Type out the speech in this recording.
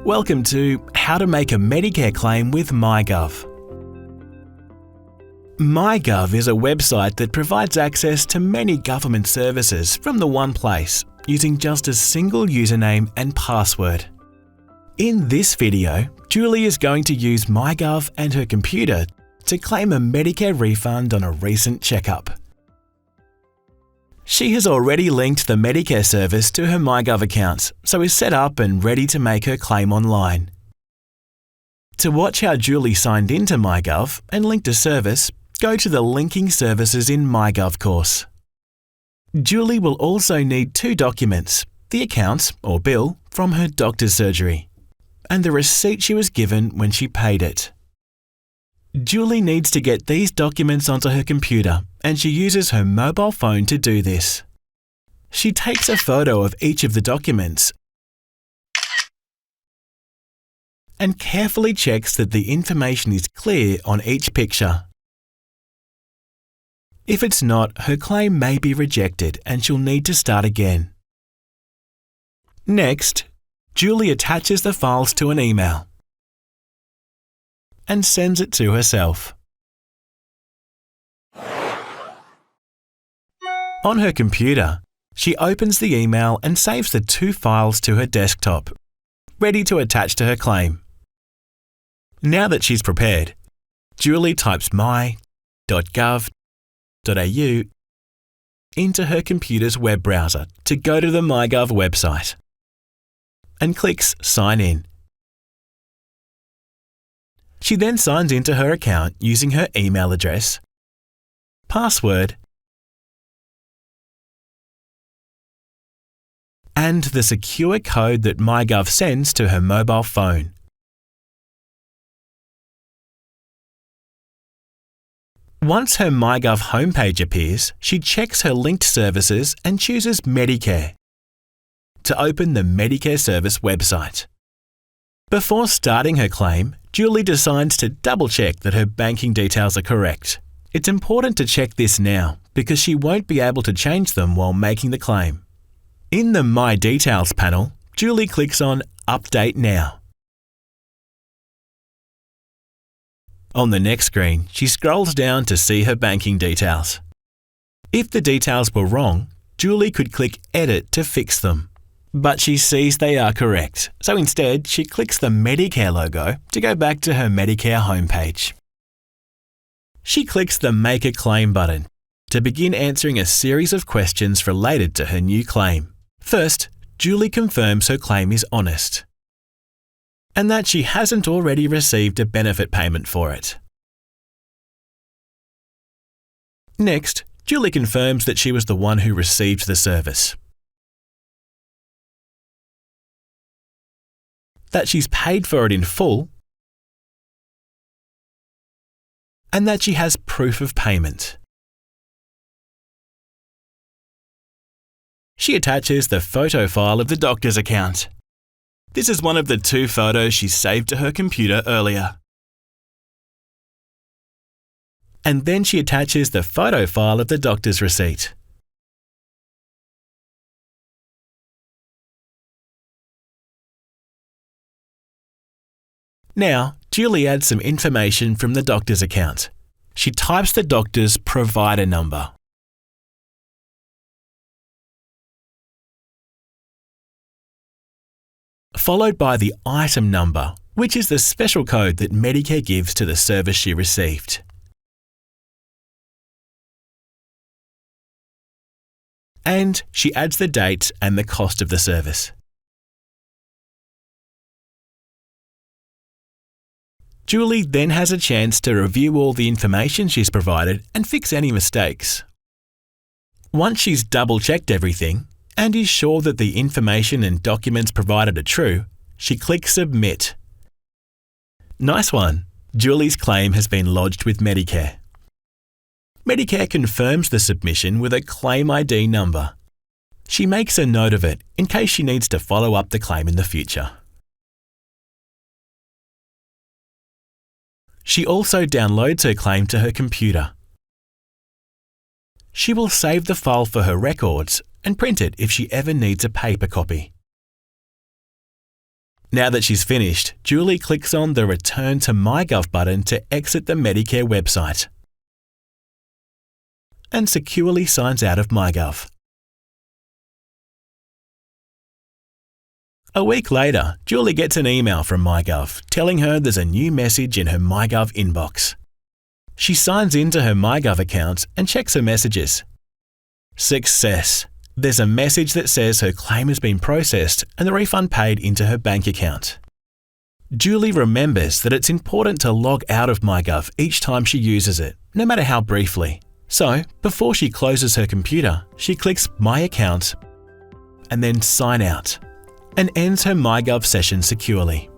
Welcome to How to Make a Medicare Claim with MyGov. MyGov is a website that provides access to many government services from the one place, using just a single username and password. In this video, Julie is going to use MyGov and her computer to claim a Medicare refund on a recent checkup. She has already linked the Medicare service to her MyGov account, so is set up and ready to make her claim online. To watch how Julie signed into MyGov and linked a service, go to the Linking Services in MyGov course. Julie will also need two documents, the account or bill from her doctor's surgery, and the receipt she was given when she paid it. Julie needs to get these documents onto her computer, and she uses her mobile phone to do this. She takes a photo of each of the documents and carefully checks that the information is clear on each picture. If it's not, her claim may be rejected and she'll need to start again. Next, Julie attaches the files to an email and sends it to herself. On her computer, she opens the email and saves the two files to her desktop, ready to attach to her claim. Now that she's prepared, Julie types my.gov.au into her computer's web browser to go to the MyGov website and clicks Sign In. She then signs into her account using her email address, password, and the secure code that MyGov sends to her mobile phone. Once her MyGov homepage appears, she checks her linked services and chooses Medicare to open the Medicare service website. Before starting her claim, Julie decides to double-check that her banking details are correct. It's important to check this now because she won't be able to change them while making the claim. In the My Details panel, Julie clicks on Update Now. On the next screen, she scrolls down to see her banking details. If the details were wrong, Julie could click Edit to fix them. But she sees they are correct, so instead she clicks the Medicare logo to go back to her Medicare homepage. She clicks the Make a Claim button to begin answering a series of questions related to her new claim. First, Julie confirms her claim is honest and that she hasn't already received a benefit payment for it. Next, Julie confirms that she was the one who received the service, that she's paid for it in full, and that she has proof of payment. She attaches the photo file of the doctor's account. This is one of the two photos she saved to her computer earlier. And then she attaches the photo file of the doctor's receipt. Now, Julie adds some information from the doctor's account. She types the doctor's provider number. Followed by the item number, which is the special code that Medicare gives to the service she received. And she adds the date and the cost of the service. Julie then has a chance to review all the information she's provided and fix any mistakes. Once she's double-checked everything and is sure that the information and documents provided are true, she clicks Submit. Nice one! Julie's claim has been lodged with Medicare. Medicare confirms the submission with a Claim ID number. She makes a note of it in case she needs to follow up the claim in the future. She also downloads her claim to her computer. She will save the file for her records and print it if she ever needs a paper copy. Now that she's finished, Julie clicks on the Return to MyGov button to exit the Medicare website and securely signs out of MyGov. A week later, Julie gets an email from MyGov telling her there's a new message in her MyGov inbox. She signs into her MyGov account and checks her messages. Success! There's a message that says her claim has been processed and the refund paid into her bank account. Julie remembers that it's important to log out of MyGov each time she uses it, no matter how briefly. So, before she closes her computer, she clicks My Account and then Sign Out, and ends her MyGov session securely.